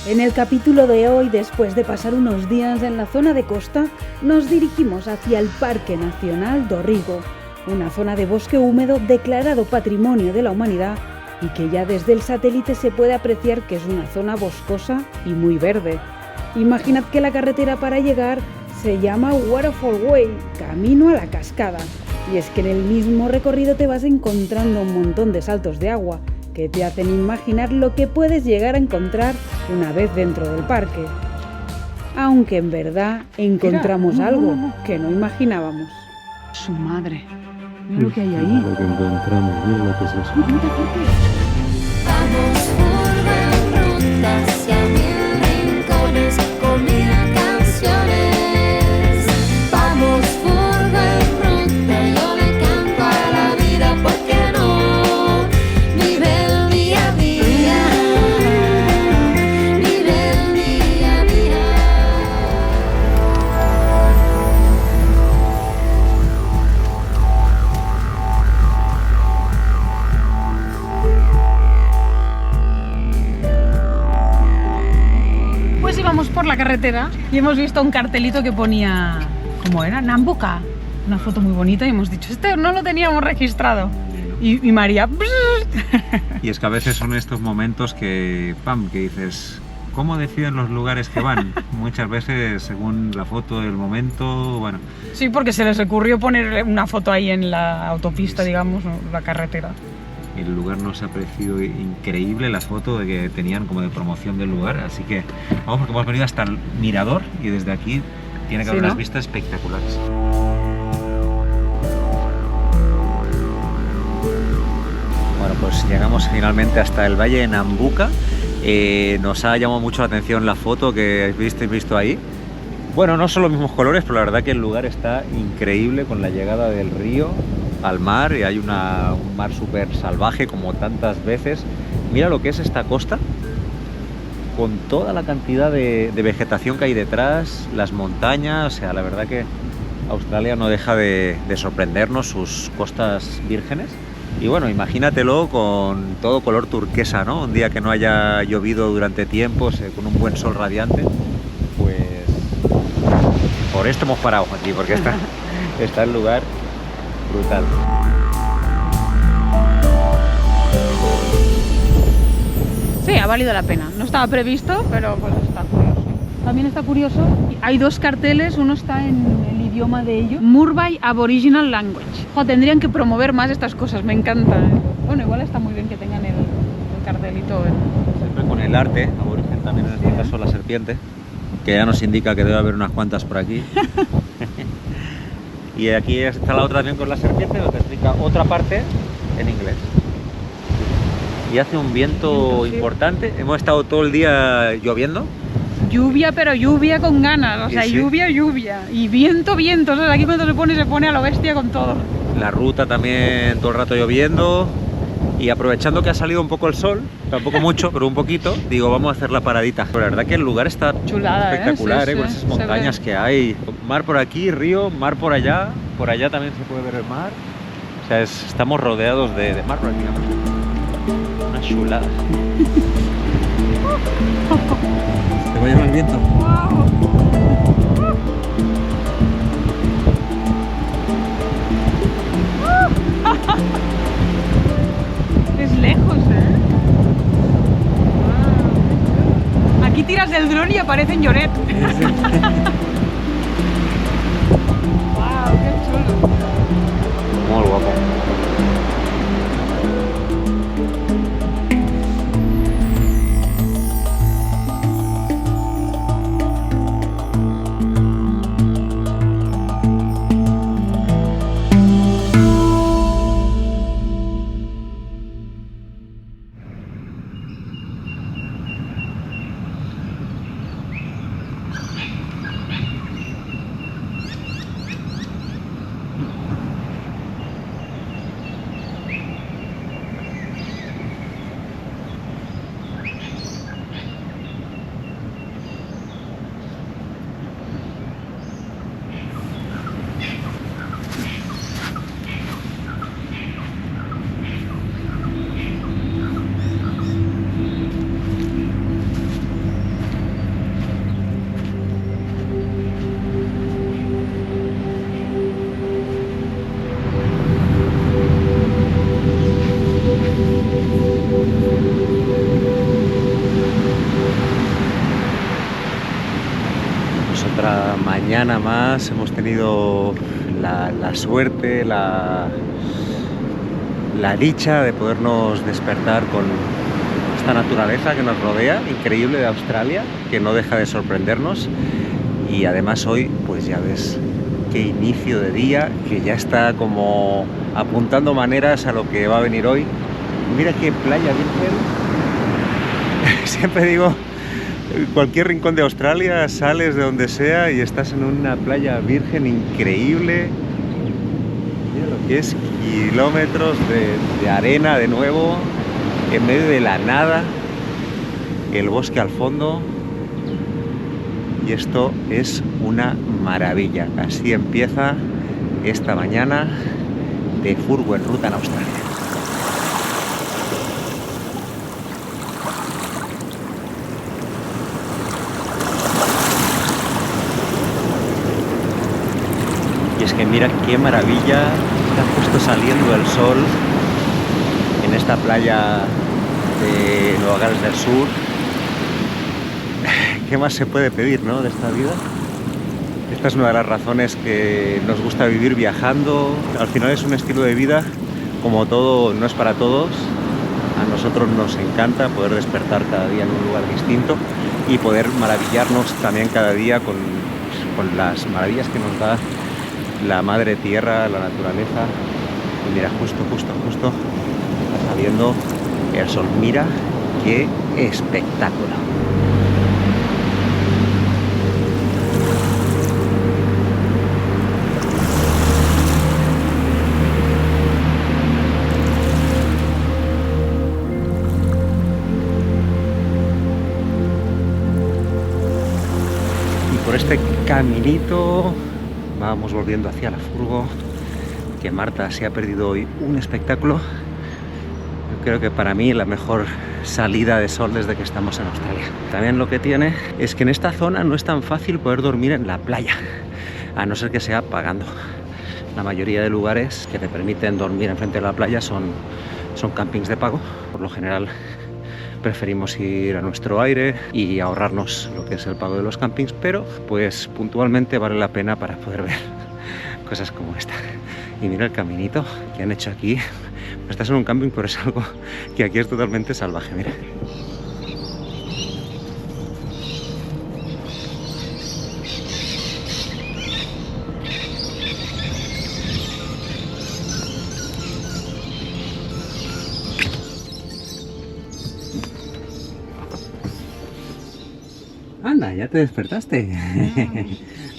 En el capítulo de hoy, después de pasar unos días en la zona de costa, nos dirigimos hacia el Parque Nacional Dorrigo, una zona de bosque húmedo declarado Patrimonio de la Humanidad y que ya desde el satélite se puede apreciar que es una zona boscosa y muy verde. Imaginad que la carretera para llegar se llama Waterfall Way, camino a la cascada, y es que en el mismo recorrido te vas encontrando un montón de saltos de agua que te hacen imaginar lo que puedes llegar a encontrar una vez dentro del parque. Aunque en verdad encontramos algo que no imaginábamos. Su madre. Mira lo que hay ahí. Lo que encontramos, mira lo que es eso. Vamos por rutas hacia mil rincones con mil canciones. Vamos por ruta, yo le canto a la vida, ¿por qué no? Vive el día a día, vive el día a día. Pues íbamos por la carretera y hemos visto un cartelito que ponía, ¿cómo era? Nambucca. Una foto muy bonita y hemos dicho, este no lo teníamos registrado. Y María... Y es que a veces son estos momentos que dices, ¿cómo deciden los lugares que van? Muchas veces según la foto del momento, bueno. Sí, porque se les ocurrió poner una foto ahí en la autopista, digamos, o la carretera. El lugar nos ha parecido increíble, la foto de que tenían como de promoción del lugar, así que vamos porque hemos venido hasta el mirador y desde aquí tiene que haber unas vistas espectaculares. Bueno, pues llegamos finalmente hasta el Valle de Nambucca. Nos ha llamado mucho la atención la foto que habéis visto ahí. Bueno, no son los mismos colores, pero la verdad que el lugar está increíble con la llegada del río al mar y hay un mar súper salvaje como tantas veces. Mira lo que es esta costa con toda la cantidad de vegetación que hay detrás, las montañas, o sea, la verdad que Australia no deja de sorprendernos, sus costas vírgenes. Y bueno, imagínatelo con todo color turquesa, ¿no? Un día que no haya llovido durante tiempos, con un buen sol radiante, pues por esto hemos parado aquí, porque está el lugar brutal. Sí, ha valido la pena. No estaba previsto, pero pues está curioso. También está curioso, hay dos carteles, uno está en el idioma de ellos, Murbay Aboriginal Language. Tendrían que promover más estas cosas, me encanta. Bueno, igual está muy bien que tengan el cartelito. Siempre con el arte aborigen, también en este caso la serpiente, que ya nos indica que debe haber unas cuantas por aquí. Y aquí está la otra también con la serpiente, donde te explica otra parte en inglés. Y hace un viento importante. Hemos estado todo el día lloviendo. Lluvia, pero lluvia con ganas, o sea, sí. lluvia. Y viento, o sea, aquí cuando se pone a lo bestia con todo. La ruta también todo el rato lloviendo. Y aprovechando que ha salido un poco el sol, tampoco mucho, pero un poquito, digo, vamos a hacer la paradita. Pero la verdad que el lugar está chulada, espectacular, sí, con esas montañas que hay. Mar por aquí, río, mar por allá también se puede ver el mar. O sea, estamos rodeados de mar prácticamente. Una chulada. ¿Te va a llevar el viento? Es lejos, ¿eh? Aquí tiras del dron y aparece en Lloret. Wow, qué chulo. Muy guapo. Otra mañana más, hemos tenido la suerte, la dicha de podernos despertar con esta naturaleza que nos rodea, increíble, de Australia, que no deja de sorprendernos. Y además hoy, pues ya ves qué inicio de día, que ya está como apuntando maneras a lo que va a venir hoy. Mira qué playa virgen. Siempre digo, en cualquier rincón de Australia sales de donde sea y estás en una playa virgen increíble. Mira lo que es, kilómetros de arena de nuevo, en medio de la nada, el bosque al fondo. Y esto es una maravilla. Así empieza esta mañana de furgo en ruta en Australia. Y es que mira qué maravilla, está justo saliendo el sol en esta playa de Nueva Gales del Sur. ¿Qué más se puede pedir, no, de esta vida? Esta es una de las razones que nos gusta vivir viajando. Al final es un estilo de vida, como todo, no es para todos. A nosotros nos encanta poder despertar cada día en un lugar distinto y poder maravillarnos también cada día con las maravillas que nos da la madre tierra, la naturaleza. Y mira, justo está saliendo el sol. Mira qué espectáculo. Por este caminito vamos volviendo hacia la furgo, que Marta se ha perdido hoy un espectáculo. Yo creo que para mí la mejor salida de sol desde que estamos en Australia. También lo que tiene es que en esta zona no es tan fácil poder dormir en la playa, a no ser que sea pagando. La mayoría de lugares que te permiten dormir enfrente de la playa son campings de pago. Por lo general preferimos ir a nuestro aire y ahorrarnos lo que es el pago de los campings, pero pues puntualmente vale la pena para poder ver cosas como esta. Y mira el caminito que han hecho aquí. Estás en un camping, pero es algo que aquí es totalmente salvaje, mira. Anda, ya te despertaste.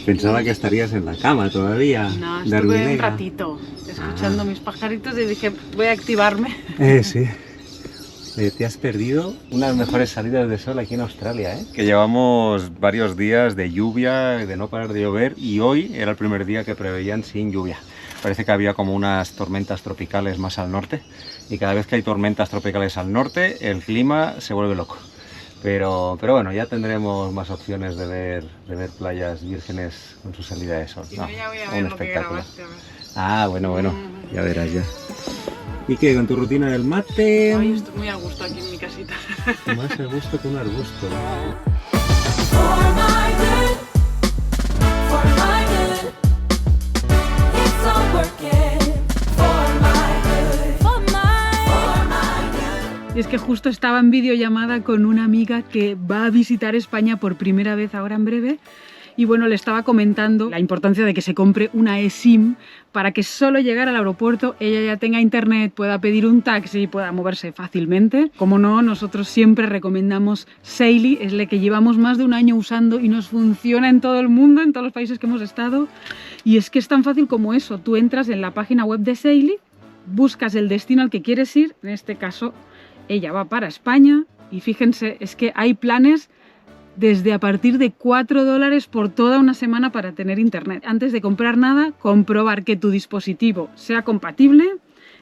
Pensaba que estarías en la cama todavía. No, estuve un ratito escuchando mis pajaritos y dije, voy a activarme. Sí. Te has perdido una de las mejores salidas de sol aquí en Australia, ¿eh? Que llevamos varios días de lluvia, de no parar de llover, y hoy era el primer día que preveían sin lluvia. Parece que había como unas tormentas tropicales más al norte, y cada vez que hay tormentas tropicales al norte, el clima se vuelve loco. Pero bueno, ya tendremos más opciones de ver playas vírgenes con su salida de sol. No, ya voy a ver un lo que espectáculo. grabaste, a ver. Ah, bueno, ya verás ya. ¿Y qué, con tu rutina del mate? Ay, estoy muy a gusto aquí en mi casita. Más a gusto que un arbusto. For my good, it's all working. For my good, Y es que justo estaba en videollamada con una amiga que va a visitar España por primera vez ahora en breve. Y bueno, le estaba comentando la importancia de que se compre una eSIM para que solo llegar al aeropuerto ella ya tenga internet, pueda pedir un taxi y pueda moverse fácilmente. Como no, nosotros siempre recomendamos Saily, es la que llevamos más de un año usando y nos funciona en todo el mundo, en todos los países que hemos estado. Y es que es tan fácil como eso, tú entras en la página web de Saily, buscas el destino al que quieres ir, en este caso ella va para España, y fíjense, es que hay planes desde a partir de $4 por toda una semana para tener internet. Antes de comprar nada, comprobar que tu dispositivo sea compatible.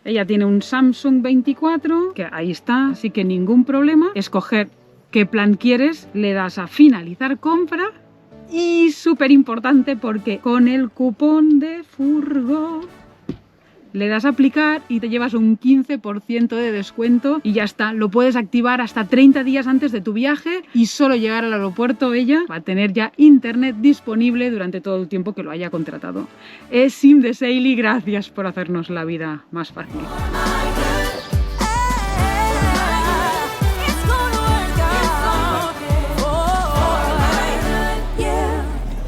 Ella tiene un Samsung 24, que ahí está, así que ningún problema. Escoger qué plan quieres, le das a finalizar compra. Y súper importante porque con el cupón de Furgo Le das a aplicar y te llevas un 15% de descuento y ya está. Lo puedes activar hasta 30 días antes de tu viaje y solo llegar al aeropuerto ella va a tener ya internet disponible durante todo el tiempo que lo haya contratado. Es Sim de Saily, gracias por hacernos la vida más fácil.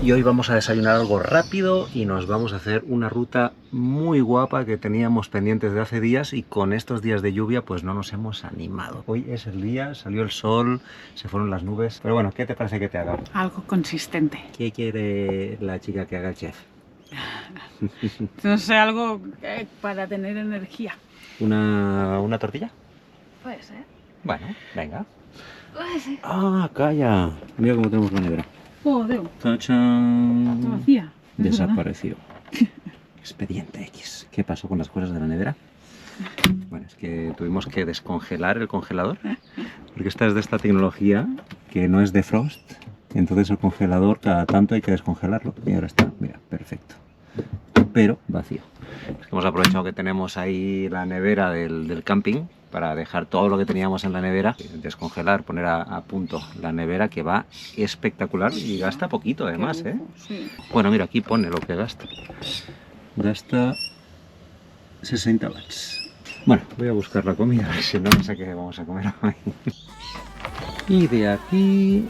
Y hoy vamos a desayunar algo rápido y nos vamos a hacer una ruta muy guapa que teníamos pendientes de hace días y con estos días de lluvia pues no nos hemos animado. Hoy es el día, salió el sol, se fueron las nubes. Pero bueno, ¿qué te parece que te haga? Algo consistente. ¿Qué quiere la chica que haga el chef? No sé, algo para tener energía. ¿Una tortilla? Puede ser. Bueno, venga. Puede ser. Ah, calla. Mira cómo tenemos la nevera. Joder, ¡Tachán! está vacía. Es Desapareció. Expediente X. ¿Qué pasó con las cosas de la nevera? Bueno, es que tuvimos que descongelar el congelador, porque esta es de esta tecnología que no es de Frost, entonces el congelador cada tanto hay que descongelarlo. Y ahora está, mira, perfecto. Pero vacío. Es que hemos aprovechado que tenemos ahí la nevera del camping para dejar todo lo que teníamos en la nevera, descongelar, poner a punto la nevera, que va espectacular y gasta poquito además, ¿eh? Sí. Bueno, mira, aquí pone lo que gasta. Gasta 60 watts. Bueno, voy a buscar la comida, si no, no sé qué vamos a comer hoy. Y de aquí...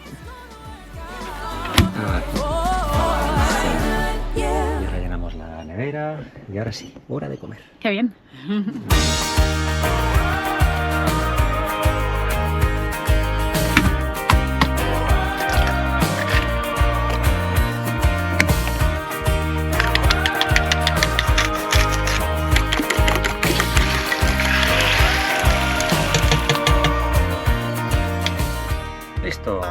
Y ahora llenamos la nevera y ahora sí, hora de comer. Qué bien. Listo.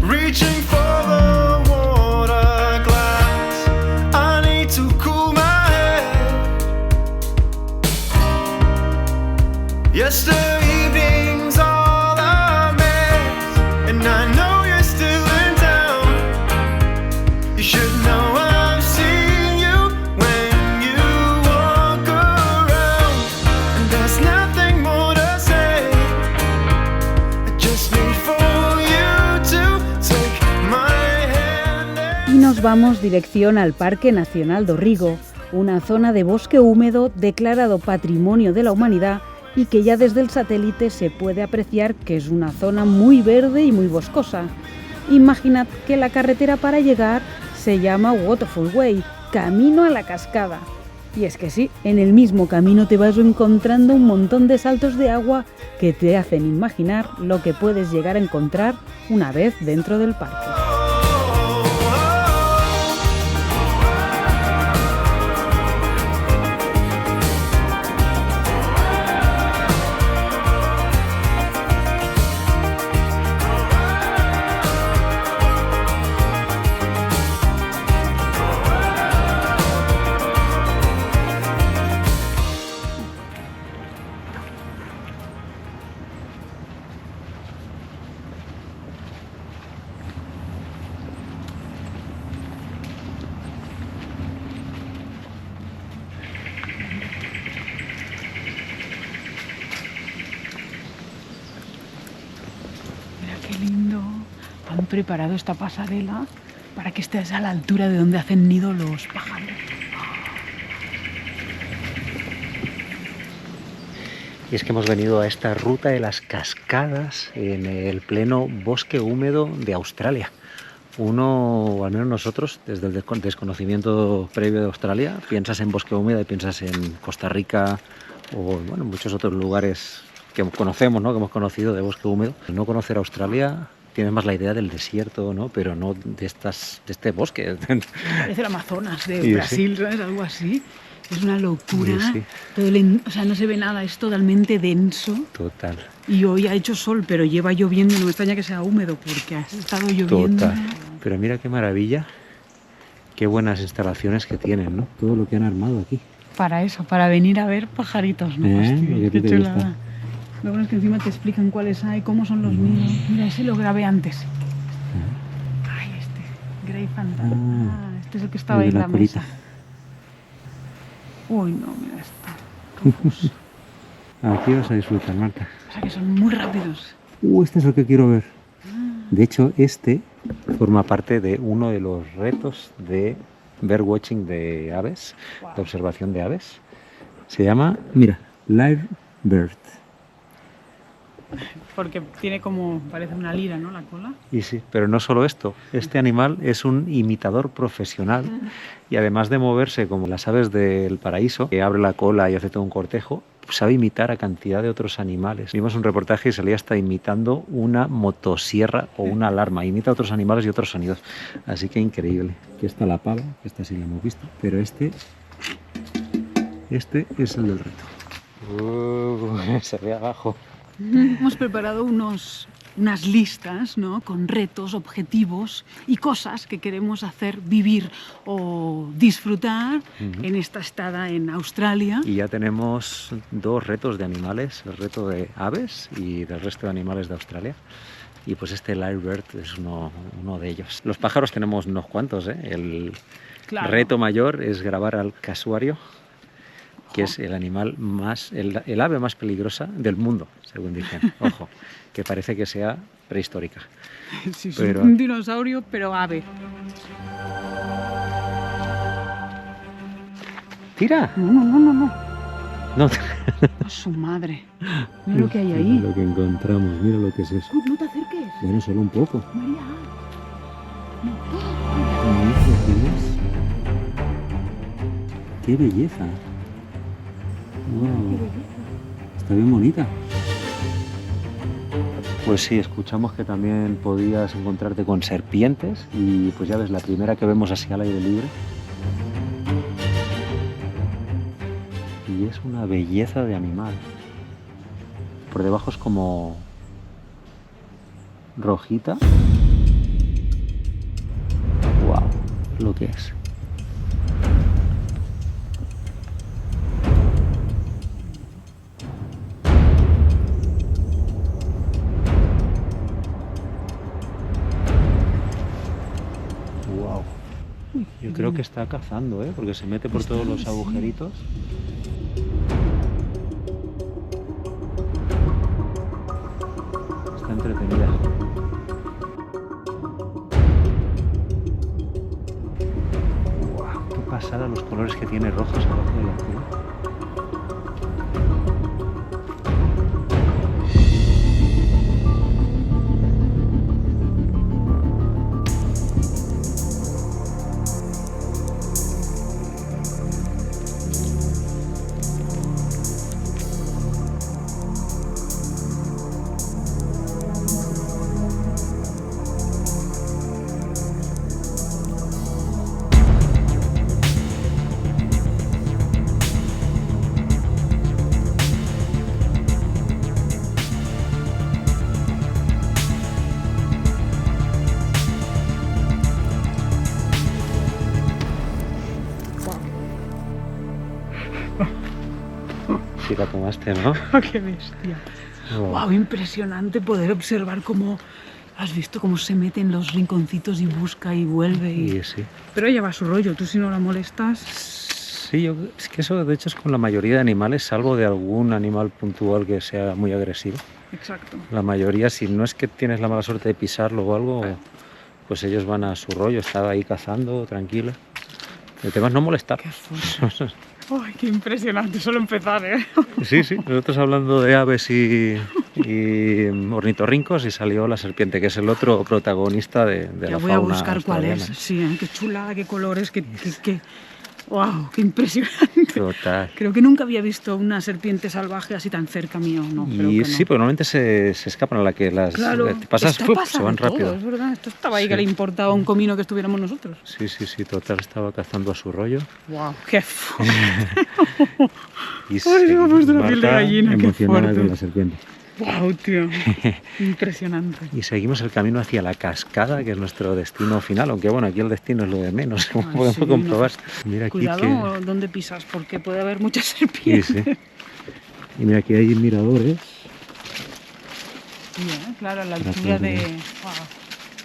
Reaching for the water glass, I need to cool my head. Yesterday evening's all a mess, and I know you're still in town. You should know I've seen you when you walk around, and there's nothing more to say. I just need for you to take my hand and Y nos vamos dirección al Parque Nacional do Rigo, una zona de bosque húmedo declarado Patrimonio de la Humanidad y que ya desde el satélite se puede apreciar que es una zona muy verde y muy boscosa. Imaginad que la carretera para llegar se llama Waterfall Way, camino a la cascada. Y es que sí, en el mismo camino te vas encontrando un montón de saltos de agua que te hacen imaginar lo que puedes llegar a encontrar una vez dentro del parque. Mira qué lindo. Han preparado esta pasarela para que estés a la altura de donde hacen nido los pájaros. Y es que hemos venido a esta ruta de las cascadas en el pleno bosque húmedo de Australia. Uno, o al menos nosotros, desde el desconocimiento previo de Australia, piensas en bosque húmedo y piensas en Costa Rica o bueno, muchos otros lugares que conocemos, ¿no? Que hemos conocido de bosque húmedo. Al no conocer Australia, tienes más la idea del desierto, ¿no? Pero no de este bosque. Parece el Amazonas de Y Brasil, ¿sabes? Algo así. Es una locura. Y sí. Todo o sea, no se ve nada, es totalmente denso. Total. Y hoy ha hecho sol, pero lleva lloviendo y no me extraña que sea húmedo porque ha estado lloviendo. Total. Pero mira qué maravilla, qué buenas instalaciones que tienen, ¿no? Todo lo que han armado aquí. Para eso, para venir a ver pajaritos, ¿no? Lo que a Hostia, ti qué te chulada. gusta. Lo bueno es que encima te explican cuáles hay, cómo son los nidos. Mira, ese lo grabé antes. Ay, este. Grey Phantom. Ah, Este es el que estaba ahí el de en la la colita. mesa. Uy, no, mira esto. Aquí vas a disfrutar, Marta. O sea que son muy rápidos. Este es el que quiero ver. De hecho, este forma parte de uno de los retos de birdwatching de aves, de observación de aves. Se llama, mira, Live Bird. Porque tiene como, parece una lira, ¿no? La cola. Y sí, pero no solo esto, este animal es un imitador profesional y además de moverse como las aves del paraíso, que abre la cola y hace todo un cortejo, sabe imitar a cantidad de otros animales. Vimos un reportaje y salía hasta imitando una motosierra o una alarma, imita a otros animales y otros sonidos. Así que increíble. Aquí está la pava, que esta sí la hemos visto, pero este es el del reto. Se ve abajo. Hemos preparado unas listas, ¿no? Con retos, objetivos y cosas que queremos hacer, vivir o disfrutar en esta estada en Australia. Y ya tenemos 2 retos de animales, el reto de aves y del resto de animales de Australia. Y pues este Lyrebird es uno de ellos. Los pájaros tenemos unos cuantos, ¿eh? El Claro. reto mayor es grabar al casuario, que es el animal más, el ave más peligrosa del mundo, según dicen. Ojo, que parece que sea prehistórica. Sí, es Pero- un dinosaurio, pero ave. ¡Tira! No. No, Oh, su madre. Mira lo que hay ahí. Mira lo que encontramos, mira lo que es eso. No te acerques. Bueno, solo un poco. María. ¡Qué belleza! Wow. Está bien bonita. Pues sí, escuchamos que también podías encontrarte con serpientes y pues ya ves, la primera que vemos así al aire libre. Y es una belleza de animal. Por debajo es como rojita. Wow, lo que es. Wow. Yo creo que está cazando, ¿eh? Porque se mete por todos los agujeritos. Está entretenida. Wow, qué pasada los colores que tiene rojos abajo del azul. Sí la tomaste, ¿no? ¡Qué bestia! Wow. Wow, impresionante poder observar cómo, has visto cómo se mete en los rinconcitos y busca y vuelve. Y sí. Pero ella va a su rollo, tú si no la molestas. Sí, es que eso de hecho es con la mayoría de animales, salvo de algún animal puntual que sea muy agresivo. Exacto. La mayoría, si no es que tienes la mala suerte de pisarlo o algo, pues ellos van a su rollo, estaba ahí cazando, tranquila. El tema es no molestar. Qué fuerte. ¡Ay, qué impresionante! Solo empezar, ¿eh? Sí, nosotros hablando de aves y ornitorrincos y salió la serpiente, que es el otro protagonista de Ya la voy a fauna buscar cuál es. australiana. Sí, ¿eh? Qué chulada, qué colores, qué... ¡Wow! ¡Qué impresionante! Total. Creo que nunca había visto una serpiente salvaje así tan cerca mío, ¿no? Creo Y que sí, no. pero normalmente se escapan a la que las Claro, te pasas, esta ¡puf! pasa Se van de todo, rápido. es verdad, esto estaba ahí Sí. que le importaba un comino que estuviéramos nosotros. Sí, total, estaba cazando a su rollo. ¡Wow! ¡Qué fuerte! Y Ay, me ha puesto la piel de Marta gallina, qué emocionada fuerte. con la serpiente. ¡Wow, tío! Impresionante. Y seguimos el camino hacia la cascada, que es nuestro destino final, aunque bueno, aquí el destino es lo de menos, como Ay, podemos sí, comprobar. Mira aquí Cuidado donde pisas, porque puede haber muchas que... serpientes. Sí. Y mira aquí hay miradores. Sí, ¿eh? Claro, a la Para altura de... poder Wow.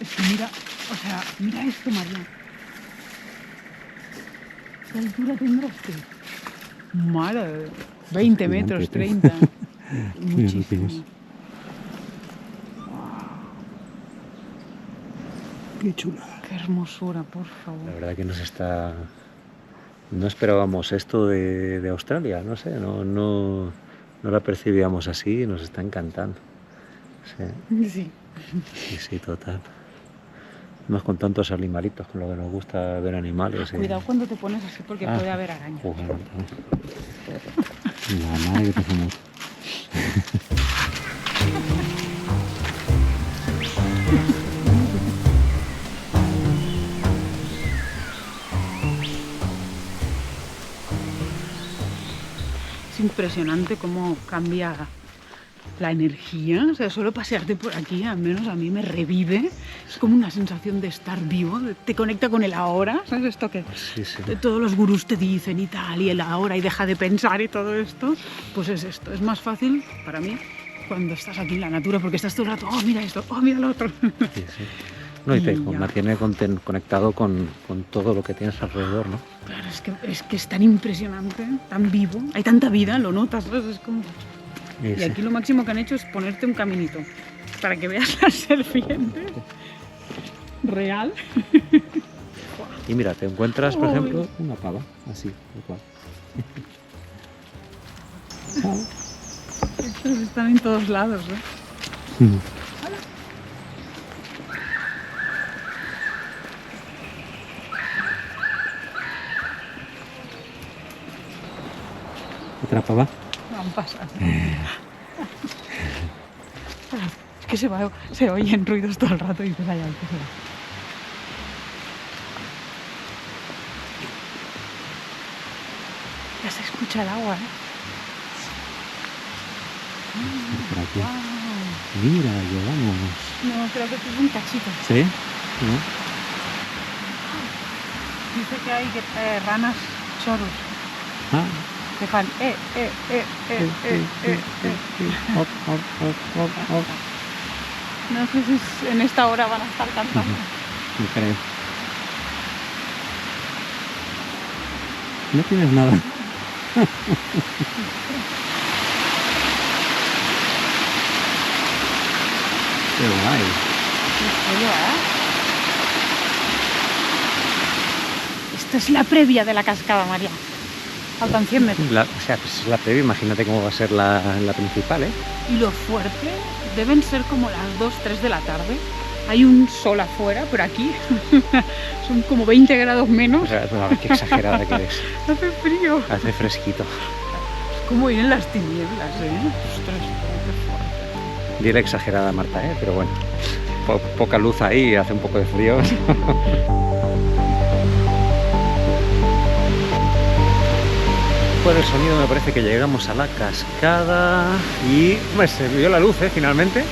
Es que mira, O sea, mira esto, María. ¿Qué altura tendrá este? Madre, 20 Es metros, gigante, 30. Muchísimo. Qué chula. Qué hermosura, por La favor. verdad que nos está... No esperábamos esto de Australia, no sé, no la percibíamos así y nos está encantando. Sí. Sí, total. Más con tantos animalitos, con lo que nos gusta ver animales. Cuidado cuando te pones así porque Ah. puede haber arañas. Joder, la madre que te hacemos. Es impresionante cómo cambia la energía. O sea, solo pasearte por aquí, al menos a mí me revive. Es como una sensación de estar vivo, te conecta con el ahora. ¿Sabes esto que Sí, sí. todos los gurús te dicen y tal, y el ahora, y deja de pensar y todo esto? Pues es esto. Es más fácil para mí cuando estás aquí en la natura, porque estás todo el rato, oh, mira esto, oh, mira lo otro. Sí, sí. No, y te Y ya. mantiene conectado con todo lo que tienes alrededor, ¿no? Claro, es que es tan impresionante, tan vivo. Hay tanta vida, lo notas, ¿sabes? Es como... Sí, Y sí. aquí lo máximo que han hecho es ponerte un caminito para que veas la serpiente real. Y mira, te encuentras, por Uy. ejemplo, una pava, así, tal cual. Estos están en todos lados, ¿eh? Otra pava. Van pasando. Es que se oyen ruidos todo el rato y dices, ay, ay, ¿qué será? Ya se escucha el agua, ¿eh? Por aquí. Wow. Mira, llegamos. No, creo que esto es un cachito. ¿Sí? Dice que hay ranas choros Ah. que fan Hop, hop, hop, hop, hop. No sé si en esta hora van a estar cantando. No creo. No tienes nada. Qué guay. Qué chulo, ¿eh? Esta es la previa de la cascada, María. Faltan 100 metros. O sea, pues es la previa, imagínate cómo va a ser la principal, ¿eh? Y lo fuerte deben ser como las 2, 3 de la tarde. Hay un sol afuera, pero aquí son como 20 grados O menos. sea, a ver qué exagerada que eres. Hace frío. Hace fresquito. Es como ir en las tinieblas, ¿eh? Ostras, qué fuerte. Dile exagerada, Marta, ¿eh? Pero bueno, poca luz ahí, hace un poco de frío. Por el sonido me parece que llegamos a la cascada y... Hombre, se vio la luz, ¿eh? Finalmente. ¡Wow!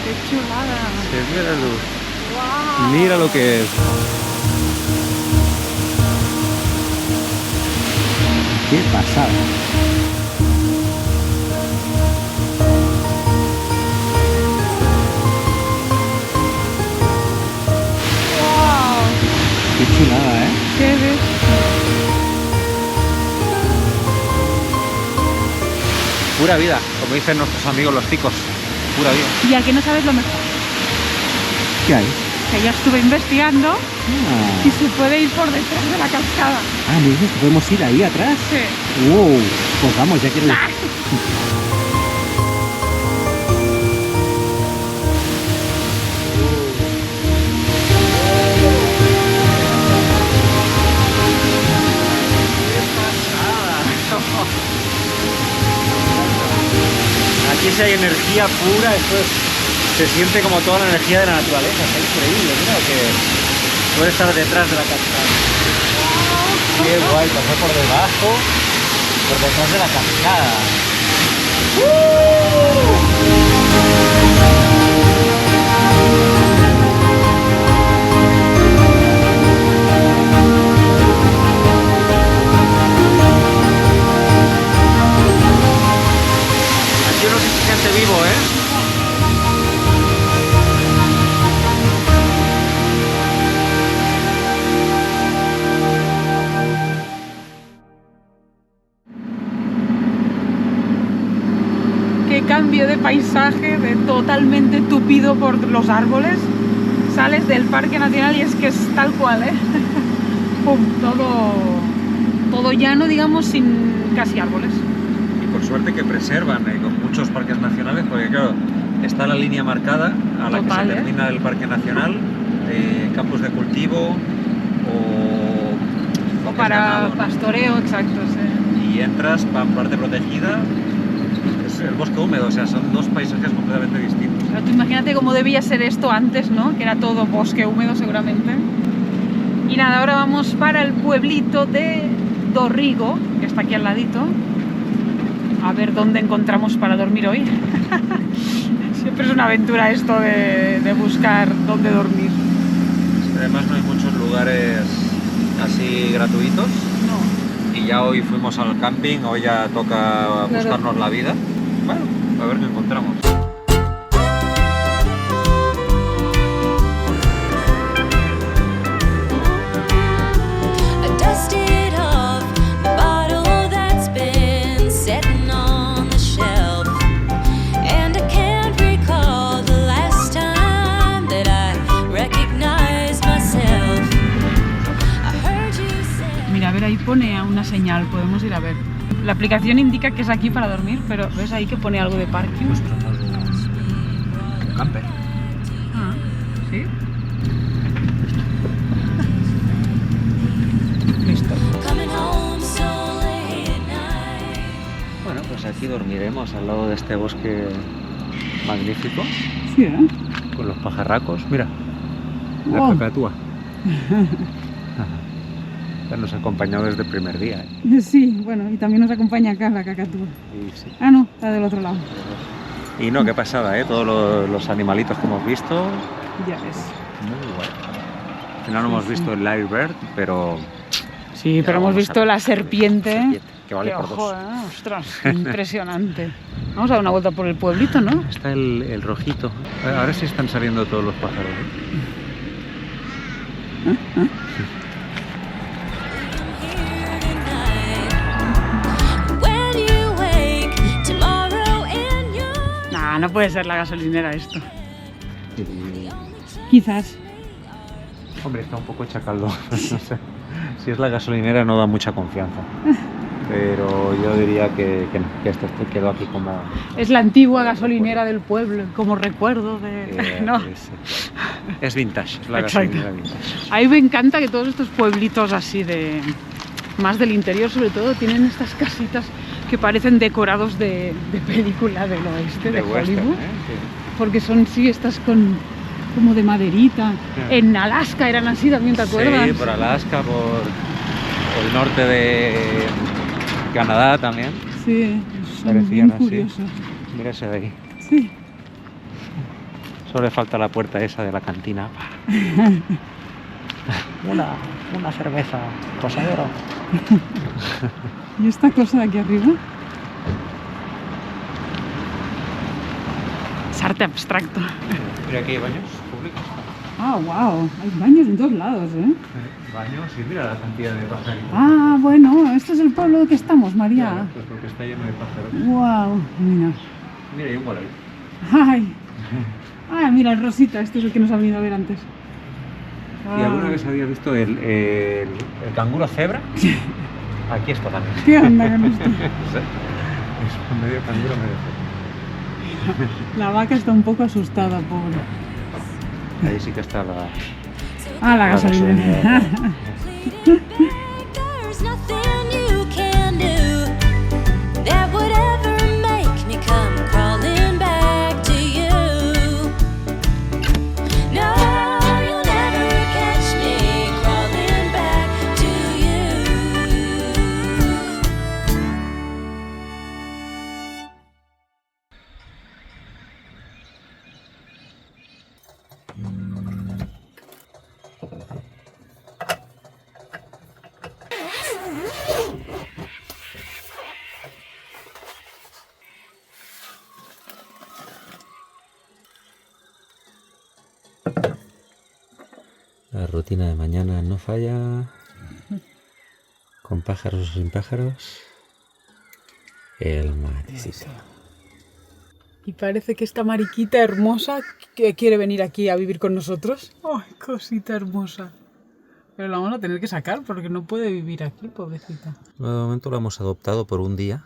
¡Qué chulada! Se vio la luz. ¡Wow! Mira lo que es. ¡Qué pasada! ¡Wow! ¡Qué chulada, eh! ¡Qué bestia! Pura vida, como dicen nuestros amigos los ticos. Pura vida. Y aquí no sabes lo mejor, ¿Qué hay? que ya estuve investigando Ah, y se puede ir por detrás de la cascada. me dices que podemos ir ahí atrás. Sí. ¡Wow! Pues vamos, ya quiero ir. Aquí sí hay energía pura, se siente como toda la energía de la naturaleza, es increíble, mira que puede estar detrás de la cascada. Qué guay, pasar por debajo, por detrás de la cascada. Aquí uno sí se siente vivo, ¿eh? de cambio de paisaje, de totalmente tupido por los árboles. Sales del Parque Nacional y es que es tal cual, ¿eh? Pum, todo llano, digamos, sin casi árboles. Y por suerte que preservan con muchos parques nacionales, porque claro, está la línea marcada a la Total, que se termina el Parque Nacional, campos de cultivo o lo que es Para ganado, ¿no? pastoreo, exacto, sí. Y entras parte protegida, es el bosque húmedo, o sea, son dos paisajes completamente distintos. Pero tú imagínate cómo debía ser esto antes, ¿no? Que era todo bosque húmedo seguramente. Y nada, ahora vamos para el pueblito de Dorrigo, que está aquí al ladito. A ver dónde encontramos para dormir hoy. Siempre es una aventura esto de buscar dónde dormir. Además no hay muchos lugares así gratuitos. No. Y ya hoy fuimos al camping, hoy ya toca buscarnos la vida. Bueno, a ver qué encontramos. I dusted off the bottle that's been sitting on the shelf, and I can't recall the last time that I recognized myself. I heard you say. Mira, a ver, ahí pone una señal, podemos ir a ver. La aplicación indica que es aquí para dormir, pero ¿ves ahí que pone algo de parking? Un camper. Ah, ¿sí? Listo. Coming home so late at night. Bueno, pues aquí dormiremos al lado de este bosque magnífico, Sí, ¿eh? con los pajarracos. Mira, la Wow. cacatúa. Ya nos ha acompañado desde el primer día. ¿Eh? Sí, bueno, y también nos acompaña acá la cacatúa. Y, sí. Ah, no, está del otro lado. Y no, qué pasada, ¿eh? Todos los animalitos que hemos visto. Ya ves. Muy guay. Al final no hemos visto el Lyrebird, pero... Sí, ya pero hemos vamos a visto ver. la serpiente. Que vale Que por ojo, dos. ostras, qué impresionante. Vamos a dar una vuelta por el pueblito, ¿no? Está el rojito. Ahora sí están saliendo todos los pájaros. ¿Eh? When you wake tomorrow in your Nah, no puede ser la gasolinera esto. Y- Quizás. Hombre, está un poco chacaldo. No sé. Si es la gasolinera no da mucha confianza. Pero yo diría que no, que esto quedó aquí como... Es la antigua gasolinera del pueblo, como recuerdo de... no. es vintage, es la Exacto. gasolinera vintage. A mí me encanta que todos estos pueblitos así de... más del interior sobre todo, tienen estas casitas que parecen decorados de película del oeste, de western, Hollywood. ¿eh? Porque son, sí, estas con... como de maderita. Sí. En Alaska eran así también, ¿te acuerdas? Sí, por Alaska, por el norte de Canadá también. Sí, son Parecían bien así. curiosos. Mira ese de ahí. Sí. Solo le falta la puerta esa de la cantina. una cerveza, posadero. ¿Y esta cosa de aquí arriba? Es arte abstracto. Mira aquí hay baños públicos. Ah, wow. Hay baños en todos lados, ¿eh? Baños y mira la cantidad de pajaritos. Ah, bueno, este es el pueblo que estamos, María. Pues porque está lleno de pájaros. Wow, mira. Mira, hay un gualay. Ay. Ah, mira, el Rosita, este es el que nos ha venido a ver antes. ¿Y alguna vez había visto el canguro cebra? Aquí está también. ¿Qué onda con esto? Es medio canguro, medio cebra. La vaca está un poco asustada, pobre. Ahí sí que está la... Ah, la gasolinera. There's nothing you can do that would ever make me come crawling back to you. No, you'll never catch me crawling back to you. La rutina de mañana no falla. Con pájaros o sin pájaros. El matecito. Y parece que esta mariquita hermosa que quiere venir aquí a vivir con nosotros. ¡Ay, cosita hermosa! Pero la vamos a tener que sacar porque no puede vivir aquí, pobrecita. De momento lo hemos adoptado por un día.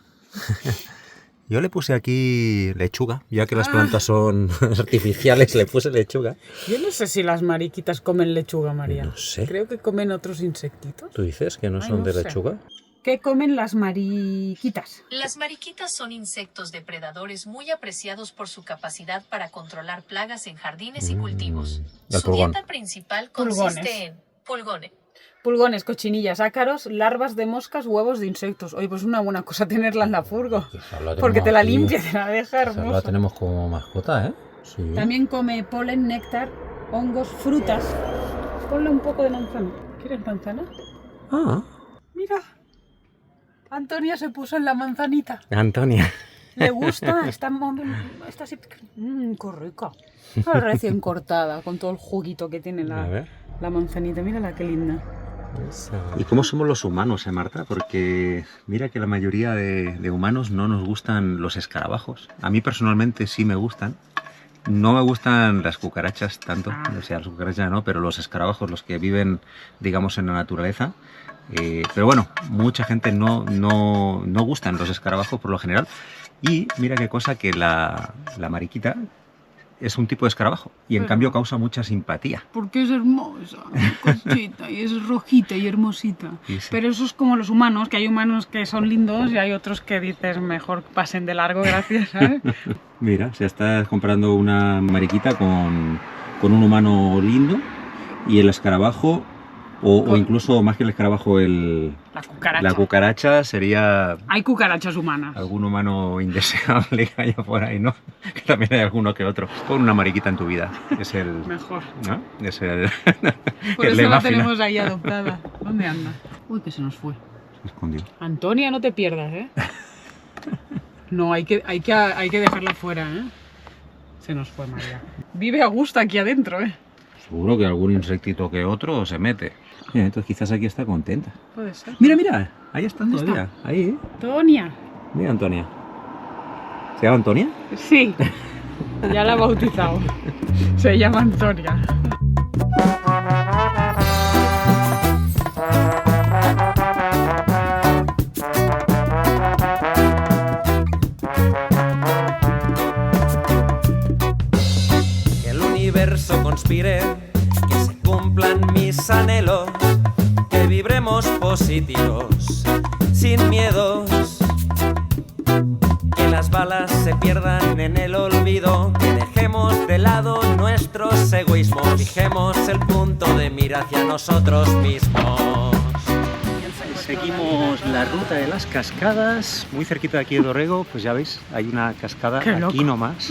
Yo le puse aquí lechuga, ya que las plantas son artificiales, le puse lechuga. Yo no sé si las mariquitas comen lechuga, María. No sé. Creo que comen otros insectitos. ¿Tú dices que no Ay, son no de sé. lechuga? ¿Qué comen las mariquitas? Las mariquitas son insectos depredadores muy apreciados por su capacidad para controlar plagas en jardines y cultivos. el Su pulgón. dieta principal Pulgones. consiste en pulgones, Pulgones, cochinillas, ácaros, larvas de moscas, huevos de insectos. Oye, pues una buena cosa tenerla en la furgo. Porque te la limpia, te la deja hermosa. tenemos como mascota, ¿eh? Sí. También come polen, néctar, hongos, frutas. Ponle un poco de manzana. ¿Quieres manzana? Ah, Mira. Antonia se puso en la manzanita. Antonia. Le gusta, está así. Qué rica. Recién cortada, con todo el juguito que tiene A ver. la manzanita. Mírala qué linda. ¿Y cómo somos los humanos, Marta? Porque mira que la mayoría de humanos no nos gustan los escarabajos. A mí personalmente sí me gustan. No me gustan las cucarachas tanto, o sea, las cucarachas no, pero los escarabajos, los que viven, digamos, en la naturaleza. Pero bueno, mucha gente no gustan los escarabajos por lo general. Y mira qué cosa que la mariquita es un tipo de escarabajo y en cambio causa mucha simpatía. Porque es hermosa, cosita, y es rojita y hermosita. Sí, sí. Pero eso es como los humanos, que hay humanos que son lindos y hay otros que dices mejor pasen de largo, gracias, ¿sabes? Mira, se está comparando una mariquita con un humano lindo y el escarabajo, o incluso más que el escarabajo, La cucaracha. la cucaracha sería Hay cucarachas humanas. algún humano indeseable que haya por ahí, ¿no? Que también hay alguno que otro. Pon una mariquita en tu vida, es el... Mejor. ¿no? Es el... Por el eso lema la final. tenemos ahí adoptada. ¿Dónde anda? Uy, que se nos fue. Se escondió. Antonia, no te pierdas, ¿eh? No, hay que dejarla fuera, ¿eh? Se nos fue, María. Vive a gusto aquí adentro, ¿eh? Seguro que algún insectito que otro se mete. Mira, entonces quizás aquí está contenta. Puede ser. Mira, mira, ahí está ¿Dónde todavía. Ahí, ¿eh? Antonia. Mira, Antonia. ¿Se llama Antonia? Sí, ya la he bautizado. Se llama Antonia. Que el universo conspire, que se cumplan mis anhelos, que vibremos positivos, sin miedos, que las balas se pierdan en el olvido, que dejemos de lado nuestros egoísmos, fijemos el punto de mira hacia nosotros mismos. Seguimos la ruta de las cascadas, muy cerquita de aquí de Dorrego, pues ya veis, hay una cascada Qué aquí loco. nomás.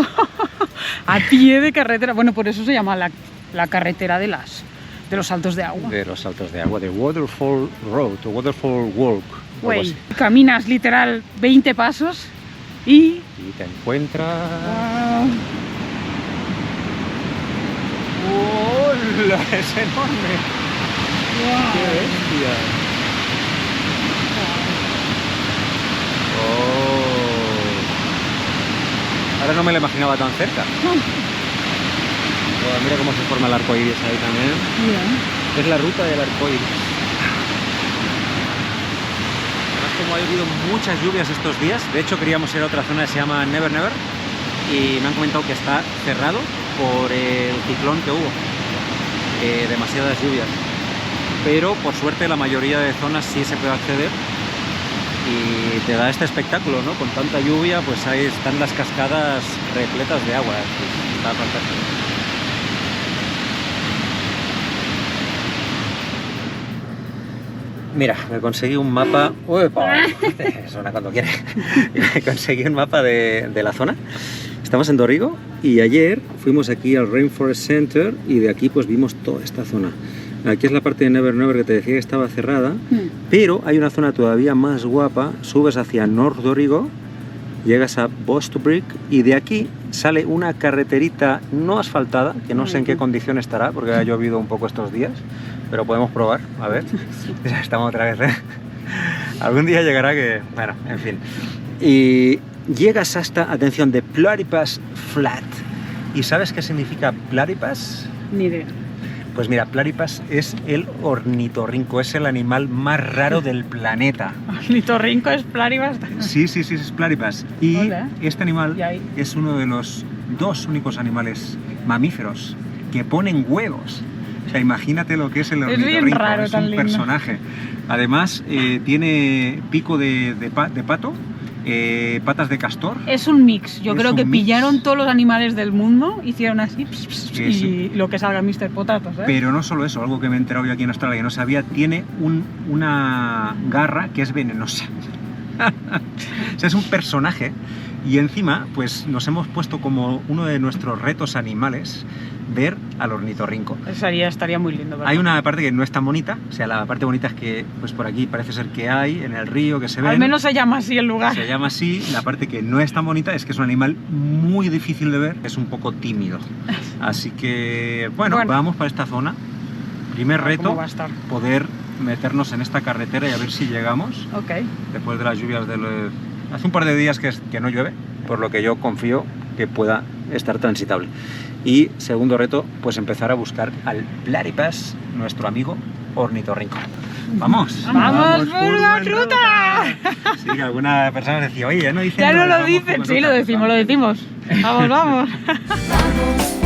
A pie de carretera. Bueno, por eso se llama la carretera de los saltos de agua. De los saltos de agua, de Waterfall Road o Waterfall Walk. algo Güey, así. caminas literal 20 pasos y... Y te encuentras... ¡Hola! ¡Es enorme! ¡Qué bestia! ¡Oh! Ahora no me lo imaginaba tan cerca. Oh, mira cómo se forma el arco iris ahí también. Es la ruta del arco iris. Además, como ha habido muchas lluvias estos días, de hecho queríamos ir a otra zona que se llama Never Never y me han comentado que está cerrado por el ciclón que hubo. Demasiadas lluvias. Pero por suerte la mayoría de zonas sí se puede acceder y te da este espectáculo, ¿no? Con tanta lluvia, pues ahí están las cascadas repletas de agua. Pues está fantástico. Mira, me conseguí un mapa. ¡Uepa! Suena cuando quiere. Me conseguí un mapa de la zona. Estamos en Dorrigo y ayer fuimos aquí al Rainforest Center y de aquí pues vimos toda esta zona. Aquí es la parte de Never Never que te decía que estaba cerrada, pero hay una zona todavía más guapa. Subes hacia North Dorrigo, llegas a Bostwick y de aquí sale una carreterita no asfaltada, que no sé en qué condición estará porque ha llovido un poco estos días, pero podemos probar, a ver. Ya estamos otra vez, ¿eh? Algún día llegará que... bueno, en fin. Y llegas hasta, atención, de Platypus Flat. ¿Y sabes qué significa Platypus? Ni idea. Pues mira, Platypus es el ornitorrinco, es el animal más raro del planeta. Ornitorrinco es Platypus. Sí, es Platypus. Y Hola. este animal Y ahí. es uno de los 2 únicos animales mamíferos que ponen huevos. O sea, imagínate lo que es el Es bien ornitorrinco, raro, es tan un lindo. personaje. Además, tiene pico de pato, patas de castor. Es un mix. Yo Es creo un que mix. pillaron todos los animales del mundo, hicieron así Sí, y sí. lo que salga Mr. Potatos, ¿eh? Pero no solo eso, algo que me he enterado yo aquí en Australia que no sabía, tiene una garra que es venenosa. O sea, es un personaje y encima pues nos hemos puesto como uno de nuestros retos animales ver al ornitorrinco. Estaría muy lindo, ¿verdad? Hay una parte que no es tan bonita, o sea, la parte bonita es que pues por aquí parece ser que hay en el río que se ven. Al menos se llama así el lugar. Se llama así. La parte que no es tan bonita es que es un animal muy difícil de ver, es un poco tímido. Así que, bueno, vamos para esta zona. Primer A ver reto, cómo va a estar. poder meternos en esta carretera y a ver si llegamos Ok. después de las lluvias hace un par de días que no llueve, por lo que yo confío que pueda estar transitable. Y segundo reto, pues empezar a buscar al Platypus, nuestro amigo ornitorrinco. ¡Vamos! ¡Vamos por la ruta! Sí, que alguna persona decía, oye, ya no dicen... Ya no lo vamos dicen, por sí, ruta. lo decimos. Vamos, vamos. Vamos